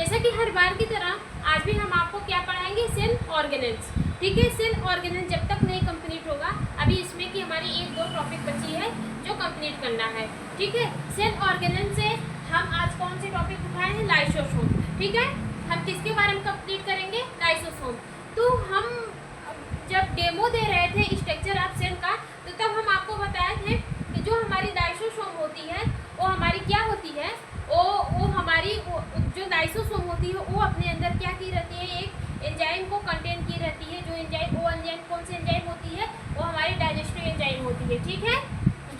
जैसा कि हर बार की तरह आज भी हम आपको क्या पढ़ाएंगे, सेल ऑर्गेनेल्स। ठीक है, सेल ऑर्गेनेल्स जब तक नहीं कंप्लीट होगा, अभी इसमें कि हमारी 1-2 टॉपिक बची है जो कंप्लीट करना है। ठीक है, सेल ऑर्गेनेल्स से हम आज कौन से टॉपिक उठाए हैं, लाइसोसोम। ठीक है, हम किसके बारे में कंप्लीट करेंगे, लाइसोसोम। तो हम जब डेमो दे रहे थे स्ट्रक्चर ऑफ सेल का, तो तब हम आपको बताए थे कि जो हमारी लाइसोसोम होती है वो हमारी क्या होती है, वो हमारी जो लाइसोसोम होती है वो अपने अंदर क्या की रहती है, एक एंजाइम को कंटेन की रहती है। जो एंजाइम, वो एंजाइम कौन सी एंजाइम होती है, वो हमारी डाइजेस्टिव एंजाइम होती है। ठीक है,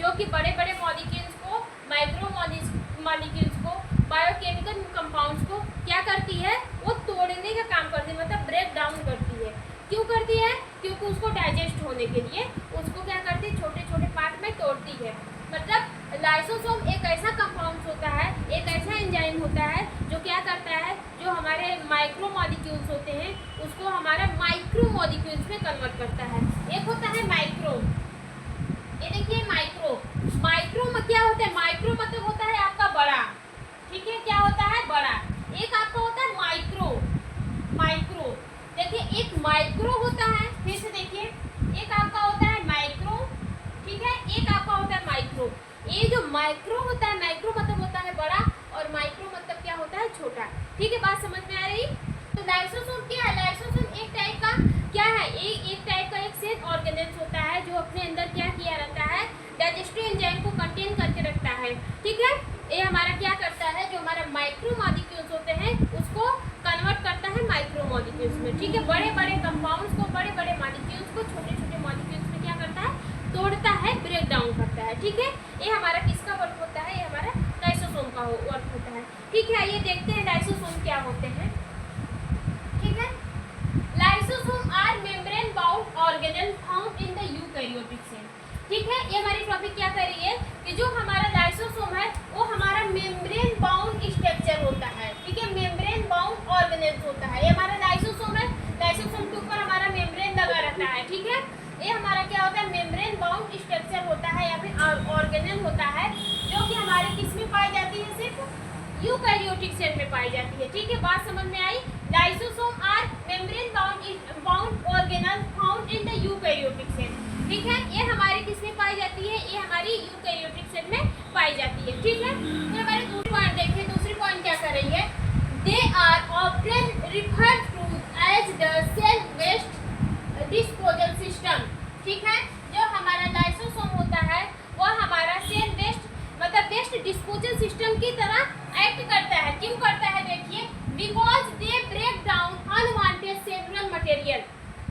जो कि बड़े बड़े मॉलिक्यूल्स को, माइक्रो मॉलिक्यूल्स को, बायोकेमिकल कंपाउंड्स को क्या करती है, वो तोड़ने का काम करती है, मतलब ब्रेक डाउन करती है। क्यों करती है, क्योंकि उसको डाइजेस्ट होने के लिए उसको क्या करती है, छोटे छोटे पार्ट में तोड़ती है। मतलब लाइसोसोम एक ऐसा कंपाउंड होता है, एक ऐसा एंजाइम होता है जो क्या करता है, जो हमारे माइक्रो मॉलिक्यूल्स होते हैं उसको हमारा माइक्रो मॉलिक्यूल्स में कन्वर्ट करता है। एक होता है माइक्रो, ये देखिए माइक्रो में क्या होता है, माइक्रो मतलब होता है आपका बड़ा। ठीक है, क्या होता है, बड़ा। एक आपका होता है माइक्रो। देखिए, एक माइक्रो होता है, फिर से देखिए, एक आपका होता है माइक्रो। ठीक है, एक आपका होता है माइक्रो। ये जो माइक्रो होता है, माइक्रो मतलब होता है बड़ा और माइक्रो मतलब क्या होता है, छोटा। ठीक है, बात समझ में आ रही। तो लाइसोसोम क्या है, लाइसोसोम एक टाइप का क्या है, एक टाइप का एक सेल ऑर्गेनेल्स होता है जो अपने अंदर क्या किया रहता है, डाइजेस्टिव एंजाइम को कंटेन करके रखता है। ठीक है, ये हमारा क्या करता है, जो हमारा माइक्रो मॉलिक्यूल्स होते हैं उसको कन्वर्ट करता है माइक्रो मॉलिक्यूल्स में। ठीक है, बड़े बड़े कंपाउंड्स को, बड़े बड़े मॉलिक्यूल्स को छोटे छोटे मॉलिक्यूल्स में क्या करता है, तोड़ता है, ब्रेक डाउन करता है। ठीक है, ये हमारा किसका वर्क होता है, ये हमारा लाइसोसोम का वर्क होता है। ठीक है, ये देखते हैं लाइसोसोम क्या होते हैं। ठीक है, lysosome are membrane bound organelle found in the eukaryotic cell. ठीक है, ये हमारी टॉपिक क्या कर रही है कि जो हमारा लाइसोसोम है वो हमारा मेम्ब्रेन बाउंड स्ट्रक्चर होता है। ठीक है, मेम्ब्रेन बाउंड ऑर्गेनेल्स होता है। ये हमारा लाइसोसोम है, लाइसोसोम के ऊपर हमारा मेम्ब्रेन लगा रहता है। ठीक है, ये हमारा क्या होता है, मेम्ब्रेन बाउंड स्ट्रक्चर होता है या फिर ऑर्गेनेल होता है, जो कि हमारे किस में पाई जाती है, सिर्फ यूकैरियोटिक सेल में पाई जाती है। ठीक है, बात समझ में आई। Lysosome are membrane bound organelle found in the eukaryotic cell. ठीक है, ये हमारी किस में पाई जाती है, ये हमारी यूकैरियोटिक सेल में पाई जाती है। ठीक है, फिर हमारे दूसरी पॉइंट देखिए, दूसरी पॉइंट क्या कर रही है, they are often referred to as the cell waste disposal system. ठीक है, जो हमारा लाइसोसोम होता है वो हमारा सेल वेस्ट मतलब वेस्ट डिस्पोजल सिस्टम की तरह एक्ट करता है। क्यों करता है, देखिए, because they break down unwanted cellular material.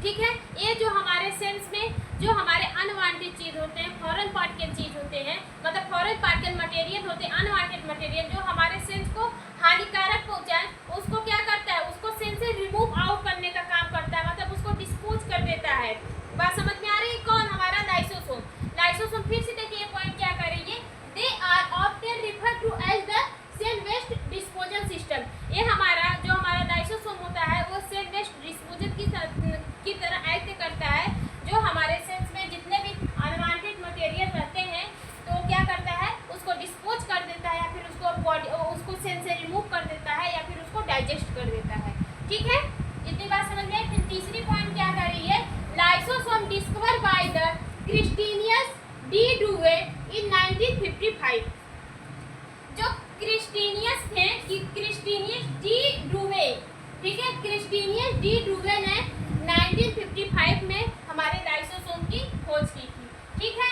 ठीक है, ये जो हमारे सेल्स में जो हमारे अनवांटेड चीज होते हैं, फॉरेन पार्टिकल चीज होते हैं, मतलब फॉरेन पार्टिकल मटेरियल होते हैं, अनवांटेड मटेरियल जो हमारे सेल्स को हानिकारक पहुंचाए, उसको क्या करता है, उसको सेल से रिमूव आउट करने का काम करता है, मतलब उसको डिस्पोज कर देता है। बात समझ में आ रही है, कौन, हमारा लाइसोसोम। लाइसोसोम फिर से देखिए पॉइंट क्या कर रही है, they are often referred to as the cell waste disposal system. ये हमारा जो हमारा लाइसोसोम होता है वो सेल वेस्ट डिस्पोजल की तरह एक्ट करता है। जो हमारे सेल्स में जितने भी अनवांटेड मटेरियल रहते हैं तो क्या करता है, उसको डिस्पोज कर देता है या फिर उसको सेल से रिमूव कर देता है या फिर उसको डाइजेस्ट कर देता है। ठीक है, इतनी बात समझ में। फिर तीसरी पॉइंट क्या कर रही है, lysosome discover by the Christian de Duve in 1955। जो क्रिस्टीनियस थे, क्रिस्टीनियस डी डुवे, ठीक है, क्रिस्टीनियस डी डुवे ने 1955 में हमारे लाइसोसोम की खोज की थी। ठीक है,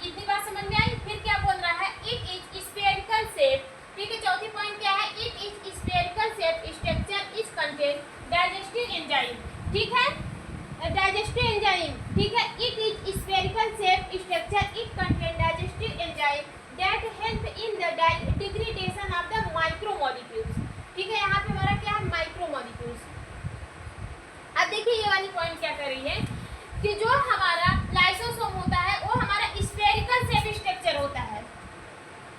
इतनी बात समझ में आई। फिर क्या बोल रहा है, इट इज स्फेरिकल शेप। ठीक है, चौथी पॉइंट क्या है, it is spherical shape structure is contain digestive enzyme. ठीक है, डाइजेस्टिव एंजाइम। ठीक है, it is spherical shape structure it contain digestive enzyme that help in the degradation of the micro molecules. ठीक है, यहाँ पे हमारा क्या है, माइक्रो मॉलिक्यूल्स। अब देखिए ये वाली पॉइंट क्या कर रही है कि जो हमारा लाइसोसोम होता है वो हमारा स्फेरिकल शेप स्ट्रक्चर होता है।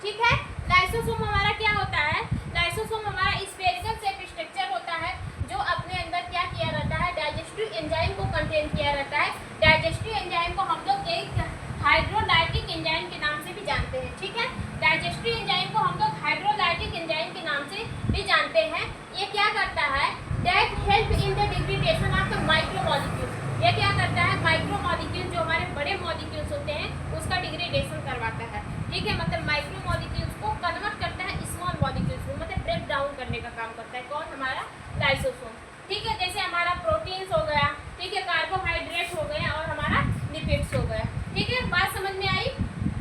ठीक है, लाइसोसोम हमारा क्या होता है, लाइसोसोम हमारा स्फेरिकल शेप स्ट्रक्चर होता है जो अपने अंदर क्या किया रहता है, डाइजेस्टिव एंजाइम को कंटेन किया रहता है। डाइजेस्टिव एंजाइम को हम लोग एक हाइड्रोलाइटिक एंजाइम के नाम से भी जानते हैं। ठीक है, डाइजेस्टिव एंजाइम को हम लोग हाइड्रोलाइटिक एंजाइम के नाम से भी जानते हैं। ये क्या करता है, that help in the degradation of the micro molecules. ये क्या करता है, माइक्रो मॉलिक्यूल जो हमारे बड़े मॉलिक्यूल्स होते हैं उसका डिग्रेडेशन करवाता है। ठीक है, मतलब माइक्रो मॉलिक्यूल्स को कन्वर्ट करता है स्मॉल मॉलिक्यूल्स में, मतलब ब्रेक डाउन करने का काम करता है। कौन, हमारा लाइसोसोम। ठीक है, जैसे हमारा प्रोटीन्स हो गया, ठीक है, कार्बोहाइड्रेट हो गए और हमारा लिपिड्स हो गया। ठीक है, बात समझ में आई।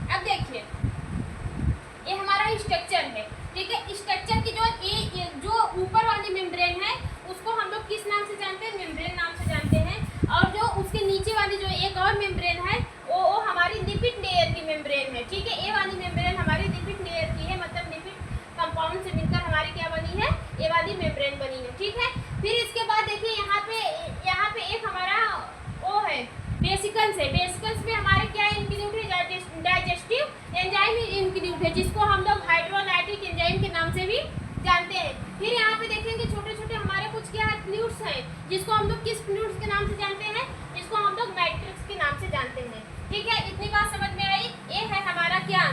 अब देखिए ये हमारा स्ट्रक्चर है। ठीक है, स्ट्रक्चर की जो ऊपर वाली मेम्ब्रेन है उसको हम लोग किस नाम से जानते हैं, मेम्ब्रेन नाम से जानते हैं। और जो उसके नीचे वाली जो एक और मेम्ब्रेन है वो हमारी लिपिड लेयर की मेम्ब्रेन है। ठीक है, ये वाली मेम्ब्रेन हमारी लिपिड लेयर की है, मतलब लिपिड कंपाउंड से मिलकर हमारी क्या बनी है, ये वाली मेम्ब्रेन बनी है। ठीक है, फिर इसके बाद देखिए यहाँ पे एक हमारा वो है वेसिकल्स है। वेसिकल्स में हमारे क्या इंक्लूड है, डाइजेस्टिव एंजाइम इंक्लूड है, जिसको हम लोग हाइड्रोलाइटिक एंजाइम के नाम से भी जानते हैं। फिर यहाँ पे देखेंगे छोटे छोटे हमारे कुछ क्या फ्लूइड्स हैं, जिसको हम लोग किस फ्लूइड्स के नाम से जानते हैं, जिसको हम लोग मैट्रिक्स के नाम से जानते हैं। ठीक है, इतनी बात समझ में आई। ये है हमारा क्या,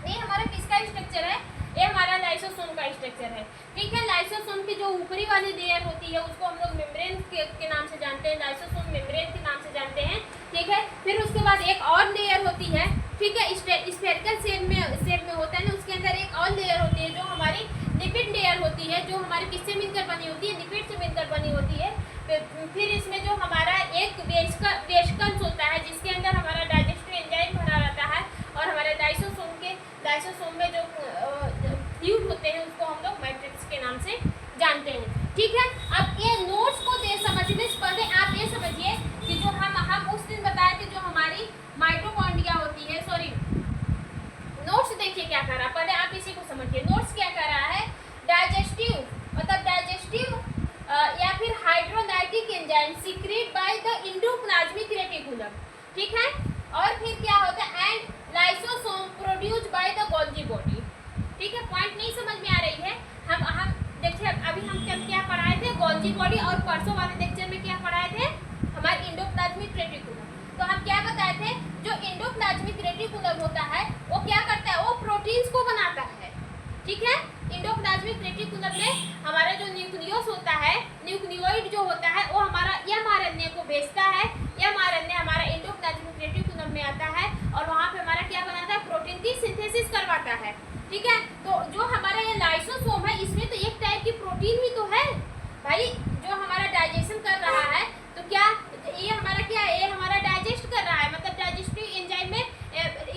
ये हमारा किसका स्ट्रक्चर है, ये हमारा लाइसोसोम का स्ट्रक्चर है। ठीक है, लाइसोसोम की जो ऊपरी वाली लेयर होती है उसको हम लोग मेम्ब्रेन के नाम से जानते हैं, लाइसोसोम मेम्ब्रेन के नाम से जानते हैं। ठीक है, फिर उसके बाद एक और लेयर होती है। ठीक है, स्फेरिकल शेप में होता है ना, उसके अंदर एक और लेयर होती है जो हमारी लिपिड लेयर होती है, जो हमारी किससे मिलकर बनी होती है, लिपिड से मिलकर बनी होती है। फिर इसमें जो हमारा एक वेसिकल्स होता है जिसके अंदर हमारा डाइजेस्टिव एंजाइम भरा रहता है, और हमारे लाइसोसोम में जो फ्लूइड होते हैं उसको हम लोग मैट्रिक्स के नाम से जानते हैं। ठीक है, अब ये नोट्स को समझने से पहले आप ये समझिए कि जो हम उस दिन बताए थे जो हमारी माइटोकॉन्ड्रिया होती है, सॉरी नोट्स देखिए क्या कर रहा है, पहले आप इसी को समझिए। नोट्स क्या कर रहा है, डाइजेस्टिव या फिर hydrolytic enzyme secret by the endoplasmic reticulum. ठीक है, और फिर क्या होता है, and lysosome produced by the Golgi body. ठीक है, पॉइंट नहीं समझ में आ रही है। हम देखिए अभी हम क्या पढ़ाए थे, गोल्गी बॉडी, और परसों वाले लेक्चर में क्या पढ़ाए थे, हमारे एंडोप्लाज्मिक रेटिकुलम। तो हम क्या बताए थे, जो एंडोप्लाज्मिक रेटिकुलम होता है वो क्या करता है, वो प्रोटीन्स को बनाता है। ठीक है, एंडोप्लाज्मिक रेटिकुलम में हमारा जो न्यूक्लियस होता है, न्यूक्लियोइड जो होता है वो हमारा एमआरएनए को भेजता है। एमआरएनए हमारा एंडोप्लाज्मिक रेटिकुलम में आता है और वहाँ पे हमारा क्या बनाता है, प्रोटीन की सिंथेसिस करवाता है। ठीक है, तो जो हमारा ये लाइसोसोम है इसमें तो एक टाइप की प्रोटीन भी तो है भाई, जो हमारा डाइजेशन कर रहा है। तो क्या ये हमारा क्या है, ये हमारा डाइजेस्ट कर रहा है, मतलब डाइजेस्टिव एंजाइम में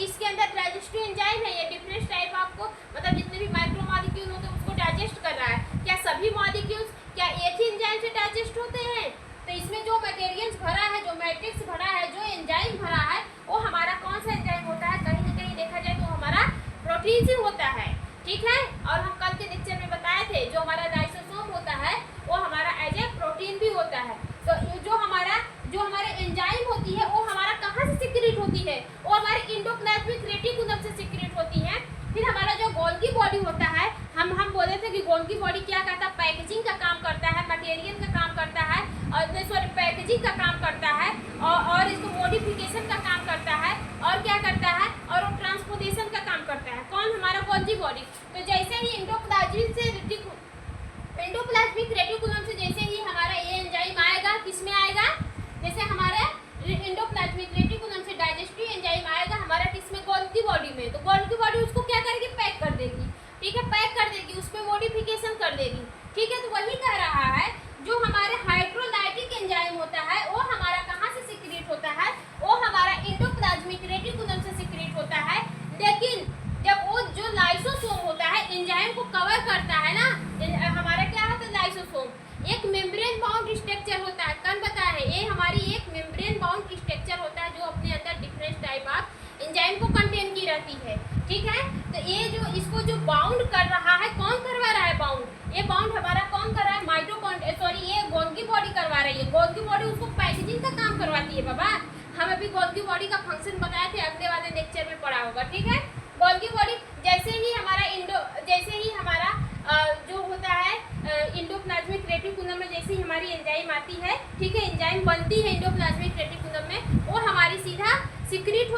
इसके अंदर डाइजेस्टिव एंजाइम है, ये डिफरेंट टाइप आपको मतलब जितने भी माइक्रो मॉलिक्यूल होते हैं उसको डाइजेस्ट कर रहा है। क्या सभी मॉलिक्यूल्स क्या एक ही एंजाइम से डाइजेस्ट होते हैं? तो इसमें जो मटेरियल्स भरा है, जो मैट्रिक्स भरा है, जो एंजाइम भरा है, वो हमारा कौन सा एंजाइम होता है, कहीं ना कहीं देखा जाए तो हमारा प्रोटीन से होता है। ठीक है, और हम कल के लेक्चर में बताए थे जो हमारा लाइसोसोम होता है वो हमारा एज ए प्रोटीन भी होता है। तो जो हमारे एंजाइम होती है वो हमारा कहाँ से सीक्रेट होती है, वो हमारे एंडोप्लाज्मिक रेटिकुलम से सीक्रेट होती है। फिर हमारा जो गोल्गी बॉडी होता है, हम बोले थे कि गोल्गी बॉडी क्या करता है, पैकेजिंग का काम करता है, मटेरियल का काम करता है, और सॉरी पैकेजिंग का काम करता है, और इसको मॉडिफिकेशन का काम करता है, और क्या करता है, और वो ट्रांसपोर्टेशन का काम करता है। कौन, हमारा गोल्गी बॉडी। तो जैसे ही एंडोप्लाज्मिक रेटिकुलम से जैसे ही हमारा ये एंजाइम आएगा, किसमें आएगा, जैसे हमारे एंडोप्लाज्मिक रेटिकुलम से डाइजेस्टिव एंजाइम आएगा हमारा किसमें, गोल्गी बॉडी में। तो गोल्गी बॉडी उसको क्या करेगी, पैक कर देगी। ठीक है, पैक कर देगी, उसमें मॉडिफिकेशन कर देगी। ठीक है, तो वही कह रहा है जो हमारे हाइड्रोलाइटिक एंजाइम होता है वो हमारा कहाँ से सीक्रेट होता है, वो हमारा एंडोप्लाज्मिक रेटिकुलम से सीक्रेट होता है। लेकिन जब वो जो लाइसोसोम होता है एंजाइम को कवर करता है ना, हमारा क्या होता है, लाइसोसोम एक मेम्ब्रेन बाउंड स्ट्रक्चर होता है। कल बताया है, ये हमारी एक मेम्ब्रेन बाउंड स्ट्रक्चर होता है जो अपने अंदर डिफरेंट टाइप ऑफ एंजाइम को कंटेन की रहती है। ठीक है, तो ये जो इसको जो बाउंड कर रहा है, कौन करवा रहा है बाउंड, ये बाउंड हमारा कौन कर रहा है, माइटोकॉन्ड्रिया, सॉरी ये गोल्गी बॉडी करवा रही है। गोल्गी बॉडी उसको पैकेजिंग का काम करवाती है। बाबा हम अभी गोल्गी बॉडी का फंक्शन बताए थे, अगले वाले लेक्चर में पढ़ा होगा। ठीक है, गोल्गी बॉडी जैसे ही हमारा जो होता है एंडोप्लाज्मिक रेटिकुलम में जैसे ही हमारी एंजाइम आती है, ठीक है, एंजाइम बनती है एंडोप्लाज्मिक रेटिकुलम में, वो हमारी सीधा सीक्रेट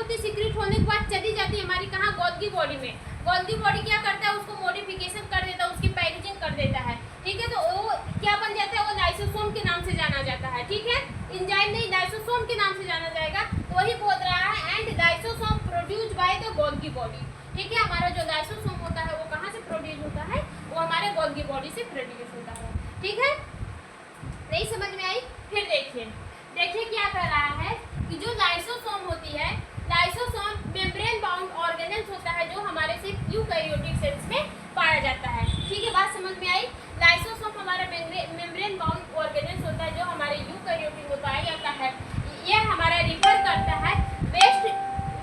होने के बाद चली जाती है हमारी कहाँ, गोल्गी बॉडी में। गोल्गी बॉडी क्या करता है, उसको मॉडिफिकेशन कर देता है, उसकी पैकेजिंग कर देता है, ठीक है। तो वो क्या बन जाता है, वो लाइसोसोम के नाम से जाना जाता है, ठीक है। एंजाइम नहीं, लाइसोसोम के नाम से जाना जाएगा। तो वही बोल रहा है and lysosome produced by the Golgi body, ठीक है। हमारा जो लाइसोसोम होता है वो कहाँ से प्रोड्यूस होता है, वो हमारे गोल्गी बॉडी से प्रोड्यूस होता है, ठीक है। नहीं समझ में आई? फिर देखिए क्या कर रहा है कि जो लाइसोसोम होती है, लाइसोसोम मेम्ब्रेन बाउंड ऑर्गेनेल्स होता है जो हमारे सिर्फ यूकैरियोटिक सेल्स में पाया जाता है, ठीक है। बात समझ में आई? लाइसोसोम हमारा मेम्ब्रेन बाउंड ऑर्गेनेल्स होता है जो हमारे यूकैरियोटिक में पाया जाता है। ये हमारा रिफर करता है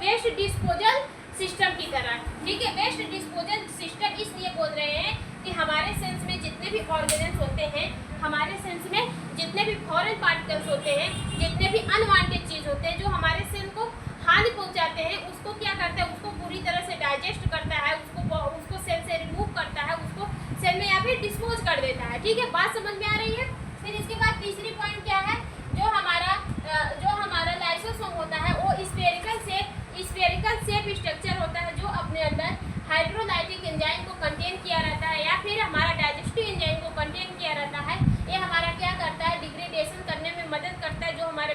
वेस्ट डिस्पोजल सिस्टम की तरह, ठीक है। वेस्ट डिस्पोजल सिस्टम इसलिए बोल रहे हैं कि हमारे सेल्स में जितने भी ऑर्गेनेल्स होते हैं, हमारे सेल्स में जितने भी फॉरेन पार्टिकल्स होते हैं, जितने भी अनवांटेड चीज़ होते हैं जो हमारे सेल को हानि पहुंचाते हैं, उसको क्या करता है, उसको पूरी तरह से डाइजेस्ट करता है, उसको सेल से रिमूव करता है, उसको सेल में या फिर डिस्पोज कर देता है, ठीक है। बात समझ में आ रही है? फिर इसके बाद तीसरी पॉइंट क्या है, जो हमारा लाइसोसोम होता है वो स्फेरिकल शेप स्ट्रक्चर होता है जो अपने अंदर हाइड्रोलाइटिक एंजाइम को कंटेन किया रहता है या फिर हमारा डाइजेस्टिव एंजाइम को कंटेन किया रहता है। ये हमारा क्या करता है, डिग्रेडेशन करने में मदद करता है जो हमारे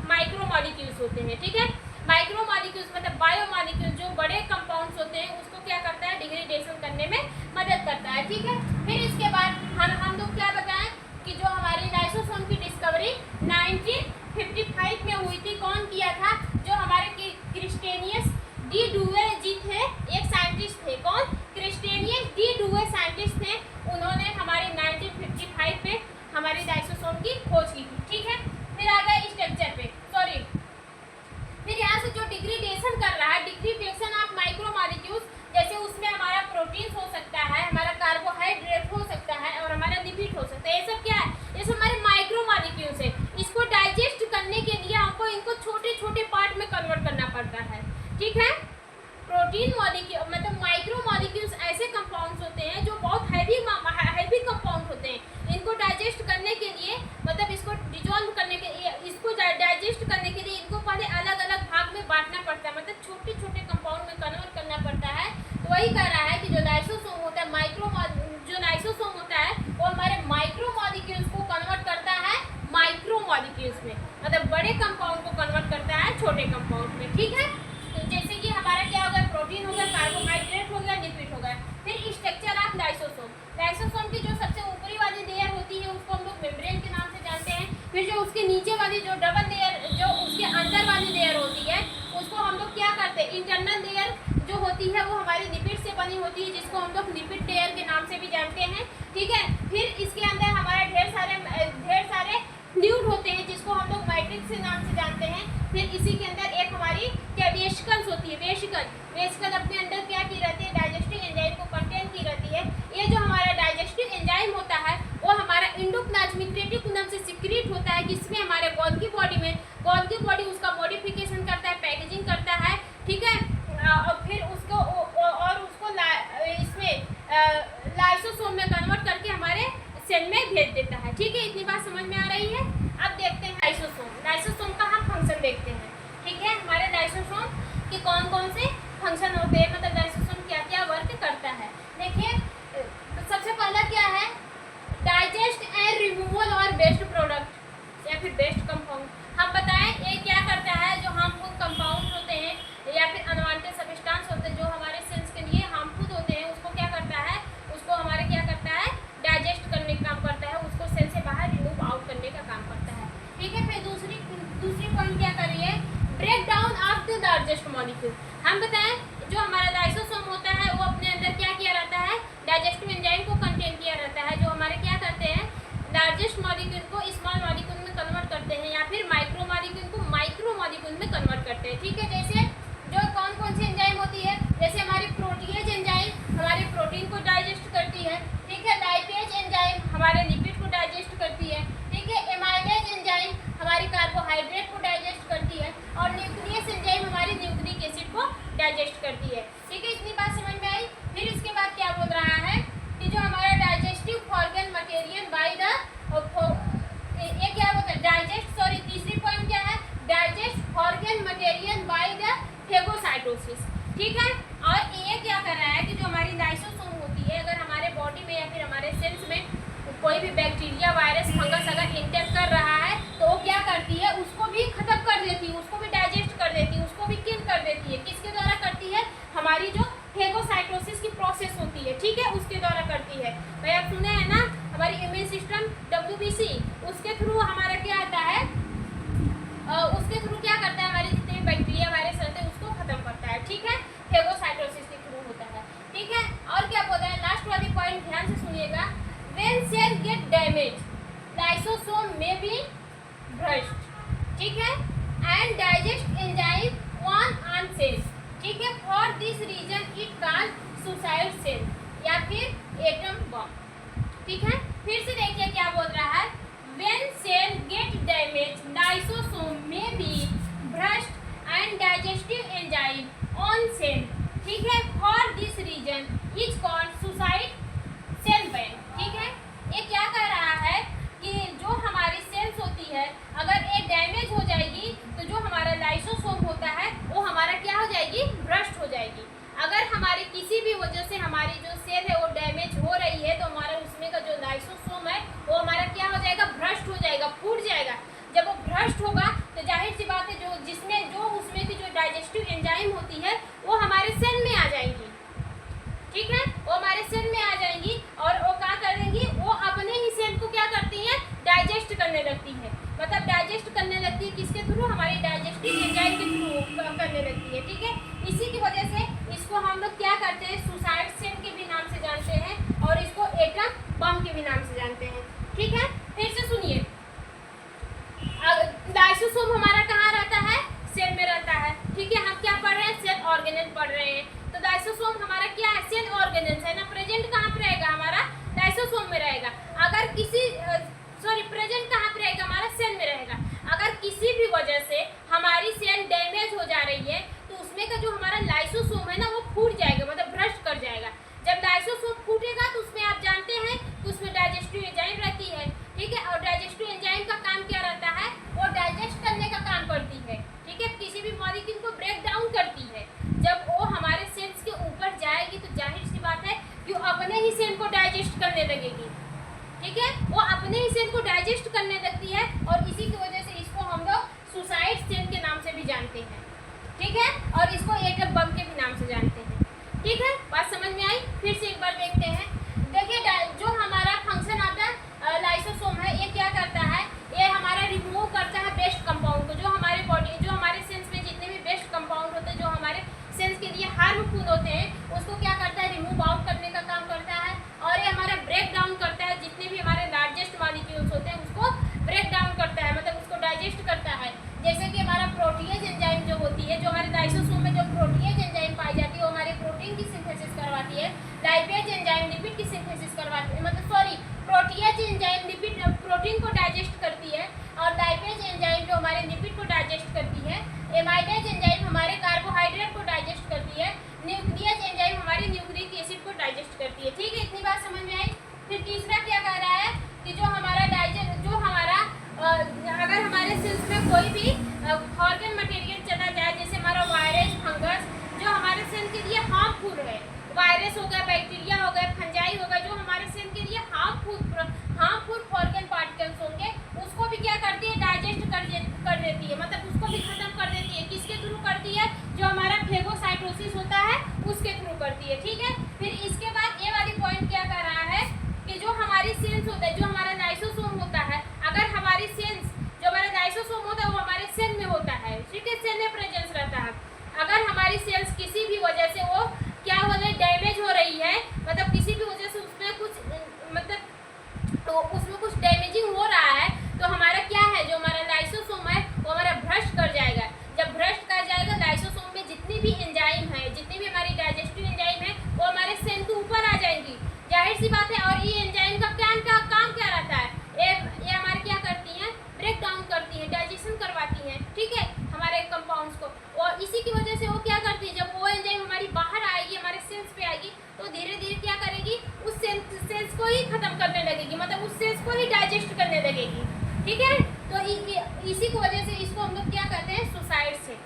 माइक्रोमॉलिक्यूल्स होते हैं, ठीक है। माइक्रोमॉलिक्यूल्स मतलब बायोमॉलिक्यूल्स जो बड़े कंपाउंड्स होते हैं उसको क्या करता है, डिग्रेडेशन करने में मदद करता है, ठीक है। फिर इसके बाद हम लोग क्या बताएं कि जो हमारी लाइसोसोम की डिस्कवरी 1955 में हुई थी। कौन किया था? जो हमारे क्रिस्टेनियस डी डुवे जी थे, एक साइंटिस्ट थे। कौन? क्रिस्टेनियस डी डुवे साइंटिस्ट थे। उन्होंने हमारे 1955 में हमारी लाइसोसोम की खोज की थी, ठीक है। फिर आ गए स्ट्रक्चर पे, फिर यहाँ से जो डिग्रेडेशन कर रहा है, डिग्रेडेशन ऑफ माइक्रोमॉलिक्यूल्स, जैसे उसमें हमारा प्रोटीन हो सकता है, हमारा कार्बोहाइड्रेट हो सकता है और हमारा लिपिड हो सकता है। ये सब क्या है? ये सब हमारे माइक्रोमॉलिक्यूल्स है। इसको डाइजेस्ट करने के लिए हमको इनको छोटे छोटे पार्ट में कन्वर्ट करना पड़ता है, ठीक है। प्रोटीन मॉलिक्यूल मतलब माइक्रोमॉलिक्यूल्स ऐसे कंपाउंड्स होते हैं जो बहुत हैवी कंपाउंड होते हैं। इनको डाइजेस्ट करने के लिए मतलब इसको डिजोल्व करने के लिए, इसको डाइजेस्ट करने के लिए इनको पहले अलग अलग भाग में बांटना पड़ता है, मतलब छोटे छोटे कंपाउंड में कन्वर्ट करना पड़ता है। तो वही कह रहा है कि जो लाइसोसोम होता है, जो लाइसोसोम होता है वो हमारे माइक्रोमॉलिक्यूल्स को कन्वर्ट करता है माइक्रोमॉलिक्यूल्स में, मतलब बड़े कंपाउंड को कन्वर्ट करता है छोटे कंपाउंड में, ठीक है। तो जैसे कि हमारा क्या हो गया, प्रोटीन हो गया, कार्बोहाइड्रेट हो गया, लिपिड हो गया। फिर स्ट्रक्चर ऑफ लाइसोसोम, लाइसोसोम की जो सबसे ऊपरी वाली लेयर होती है उसको हम लोग मेम्ब्रेन के नाम से जानते हैं। फिर जो उसके नीचे वाली जो डबल लेयर, जो उसके अंदर वाली लेयर होती है उसको हम लोग क्या करते हैं, इंटरनल लेयर जो होती है वो हमारी लिपिड से बनी होती है, जिसको हम लोग लिपिड लेयर के नाम से भी जानते हैं, ठीक है। फिर इसके अंदर हमारे ढेर सारे फ्लूइड होते हैं जिसको हम लोग मैट्रिक्स के नाम से जानते हैं। फिर इसी के अंदर एक हमारी क्या वेसिकल्स होती है, वेसिकल अपने अंदर क्या की रहती है, डाइजेस्टिव एंजाइम को कंटेन की रहती है। ये जो हमारा डाइजेस्टिव एंजाइम होता है वो हमारा एंडोप्लाज्मिक रेटिकुलम से सिक्रीट होता है, जिसमें हमारे गोल्गी बॉडी उसका मॉडिफिकेशन करता है, पैकेजिंग करता है, ठीक है। और फिर उसको इसमें लाइसोसोम में कन्वर्ट करके हमारे सेल में भेज देता है, ठीक है। इतनी बात समझ में आ रही है? अब देखते हैं लाइसोसोम का हम फंक्शन देखते हैं, ठीक है। हमारे लाइसोसोम के कौन कौन से फंक्शन होते हैं, मतलब लाइसोसोम क्या क्या वर्क करता है। देखिए सबसे पहला क्या है, डाइजेस्ट एंड रिमूवल और बेस्ट प्रोडक्ट या फिर बेस्ट कंपाउंड। हम बताएं ये क्या करता है, जो हार्मफुल कंपाउंड होते हैं या फिर अनवांटेड सब्सटेंस होते हैं जो हमारे सेल्स के लिए हार्मफुल होते हैं, उसको क्या करता है, उसको हमारे क्या करता है, डाइजेस्ट करने का काम करता है, उसको सेल से बाहर रिमूव आउट करने का काम करता है, ठीक है। फिर दूसरी पॉइंट क्या कर रही है, break down of the largest molecule. हम बताएं जो हमारा लाइसोसोम होता है वो अपने अंदर क्या किया रहता है, डाइजेस्टिव एंजाइम को कंटेन किया रहता है, जो हमारे क्या करते हैं, लार्जेस्ट मॉलिक्यूल को स्मॉल मॉलिक्यूल में कन्वर्ट करते हैं या फिर माइक्रो मॉलिक्यूल को माइक्रो मॉलिक्यूल में कन्वर्ट करते हैं, ठीक है। जैसे जो कौन सी एंजाइम होती है, जैसे हमारी प्रोटीएज एंजाइम हमारे प्रोटीन को डाइजेस्ट करती है, ठीक है। लाइपेज एंजाइम हमारे लिपिड को डाइजेस्ट करती है, ठीक है। एमाइलेज एंजाइम हमारी कार्बोहाइड्रेट को डाइजेस्ट करती है और न्यूक्लियस एंजाइम हमारी न्यूक्लिक एसिड को डाइजेस्ट करती है, ठीक है। इतनी बात समझ में आई? फिर इसके बाद क्या बोल रहा है कि जो हमारा digestive organ material by the ये क्या होता है, तीसरी पॉइंट क्या है, digest organ material by the phagocytosis, ठीक है। और ये ये क्या कर रहा है कि जो हमारी लाइसोसोम होती है, अगर हमारे बॉडी में या फिर हमारे सेल्स में कोई भी बैक्टीरिया, वायरस, फंगस अगर इंटर कर रहा है तो वो क्या करती है, उसको भी खत्म कर देती है, उसको भी डाइजेस्ट कर देती है, उसको भी किल कर देती है। किसके द्वारा करती है? हमारी जो फेगोसाइटोसिस की प्रोसेस होती है, ठीक है, उसके द्वारा करती है। भाई आप सुने हैं ना, हमारी इम्यून सिस्टम WBC, उसके थ्रू हमारा क्या आता है, उसके थ्रू क्या करता है, हमारे जितने भी बैक्टीरिया, वायरस रहते हैं उसको खत्म करता है, ठीक है, फेगोसाइटोसिस के थ्रू होता है, ठीक है। और क्या बोलते हैं, लास्ट वाली पॉइंट ध्यान से सुनिएगा, when cell get damaged, lysosome may be brushed, ठीक है, and digest enzyme on cell, ठीक है, for this reason it called suicide cell या फिर atom bomb, ठीक है। फिर से देखिए क्या बोल रहा है, when cell get damaged, lysosome may be brushed and digestive enzyme on cell, ठीक है, for this reason is called suicide cell bank, ठीक है। ये क्या कह रहा है कि जो हमारी सेल्स होती है, अगर ये डैमेज हो जाएगी तो जो हमारा लाइसोसोम होता है वो हमारा क्या हो जाएगी, ब्रस्ट हो जाएगी। अगर हमारी किसी भी वजह से हमारी जो सेल है वो डैमेज हो रही है तो हमारा उसमें का जो लाइसोसोम है वो हमारा क्या हो जाएगा, भ्रष्ट हो जाएगा, फूट जाएगा। जब वो भ्रष्ट होगा तो जाहिर सी बात है जो जिसमें जो उसमें की जो डाइजेस्टिव एंजाइम होती है वो हमारे सेल में आ जाएंगी, ठीक है, वो हमारे सेल में आ जाएंगी और वो क्या करेंगी, वो अपने ही सेल को क्या करती है, डाइजेस्ट करने लगती है। मतलब डाइजेस्ट करने लगती है किसके थ्रू, हमारी डाइजेस्टिव एंजाइम के थ्रू करने लगती है, ठीक है। इसी की वजह से इसको हम लोग क्या करते हैं, सुसाइड सेल के भी नाम से जानते हैं और इसको एटम बम के भी नाम से जानते हैं, ठीक है। फिर से सुनिए, लाइसोसोम हमारा कहाँ रहता है, सेल में रहता है, ठीक है। हम क्या पढ़ रहे हैं, सेल ऑर्गेनेल पढ़ रहे हैं। तो लाइसोसोम हमारा क्या है, सेल ऑर्गेनेल्स है ना, प्रेजेंट कहाँ पे रहेगा, हमारा लाइसोसोम में रहेगा। अगर किसी प्रेजेंट कहाँ पे रहेगा, हमारा सेल में रहेगा। अगर किसी भी वजह से हमारी सेल डैमेज हो जा रही है तो उसमें का जो हमारा लाइसोसोम है ना वो फूट जाएगा, मतलब भ्रष्ट कर जाएगा। जब लाइसोसोम फूटेगा तो उसमें आप जानते हैं कि उसमें डाइजेस्टिव एंजाइम रहती है, ठीक है, और डाइजेस्टिव एंजाइम का काम क्या रहता है, वो डाइजेस्ट करने का काम करती है, ठीक है, किसी भी मॉलिक्यूल को ब्रेक डाउन करती है। जब वो हमारे सेल्स के ऊपर जाएगी तो जाहिर सी बात है कि वो अपने ही सेल को डाइजेस्ट करने लगेगी, ठीक है, वो अपने ही सेल को डाइजेस्ट करने लगती है और इसी की वजह से इसको हम लोग सुसाइड सेल के नाम से भी जानते हैं, ठीक है, और इसको एटम बम के भी नाम से जानते हैं, ठीक है। बात समझ में आई? फिर से एक बार देखते हैं। देखिए जो हमारा फंक्शन आता है लाइसोसोम है, ये क्या करता है, ये हमारा रिमूव करता है वेस्ट कंपाउंड को, जो हमारे बॉडी, जो हमारे सेल्स में जितने भी वेस्ट कंपाउंड होते हैं, जो हमारे सेल्स के लिए हार्मफुल होते हैं, उसको क्या करता है, रिमूव आउट करने का काम करता है। और ये हमारा ब्रेक डाउन करता है, जितने भी हमारे लार्जेस्ट मॉलिक्यूल्स होते हैं उसको ब्रेक डाउन करता है, मतलब उसको डाइजेस्ट करता है। जैसे कि हमारा प्रोटीएज एंजाइम जो होती है, जो हमारे लाइसोसोम में जो प्रोटीएज एंजाइम पाई जाती है वो हमारे प्रोटीन की सिंथेसिस करवाती है। लाइपेज एंजाइम लिपिड की सिंथेसिस करवाती है, मतलब sorry, protease enzyme lipid protein को डाइजेस्ट करती है और लाइपेज एंजाइम जो हमारे लिपिड को डाइजेस्ट करती है। एमाइलेज एंजाइम हमारे कार्बोहाइड्रेट को डाइजेस्ट करती है। न्यूक्लियस एंजाइम हमारे न्यूक्लिक एसिड को डाइजेस्ट करती है, ठीक है, इतनी बात समझ में आई। फिर तीसरा क्या कह रहा है कि जो हमारा अगर हमारे सेल्स में कोई भी ऑर्गन मटेरियल चला जाए, जैसे हमारा वायरस, फंगस, जो हमारे सेल के लिए हार्मफुल है, वायरस हो गया, बैक्टीरिया हो गया, फंजाई हो गया, जो हमारे सेल के लिए हार्मफुल ऑर्गन पार्टिकल्स होंगे, उसको भी क्या करती है, डाइजेस्ट कर देती है, मतलब उसको भी खत्म कर देती है। किसके थ्रू करती है, जो हमारा फेगोसाइटोसिस होता है उसके थ्रू करती है, ठीक है। फिर इसके बाद ये वाली पॉइंट क्या कर रहा है कि जो हमारी सेल्स होता है, जो हमारा लाइसोसोम होता है, अगर हमारी सेल्स, जो हमारा लाइसोसोम होता है वो हमारे सेल में होता है, ठीक है, सेल में प्रेजेंस रहता है। अगर हमारी सेल्स किसी भी वजह से वो क्या हो रही, डैमेज हो रही है, मतलब किसी भी वजह से उसमें कुछ उसमें कुछ डैमेजिंग हो रहा है, तो हमारा क्या है, जो हमारा लाइसोसोम है वो हमारा भ्रष्ट कर जाएगा। जब भ्रष्ट कर जाएगा, लाइसोसोम में जितनी भी एंजाइम है, जितनी भी हमारी डाइजेस्टिव एंजाइम है वो हमारे सेल के ऊपर आ जाएंगी, जाहिर सी बात है। और ये एंजाइम का काम क्या रहता है, ये हमारे क्या करती हैं, ब्रेक डाउन करती हैं, डाइजेशन करवाती हैं, ठीक है, हमारे कंपाउंड्स को। और इसी की वजह से वो क्या करती है, जब वो एंजाइम हमारी बाहर आएगी, हमारे सेल्स पे आएगी, तो धीरे धीरे क्या करेगी, उस सेल्स को ही खत्म करने लगेगी, मतलब उस सेल्स को ही डाइजेस्ट करने लगेगी, ठीक है। तो इसी की वजह से इसको हम लोग क्या कहते हैं, सुसाइड सेल।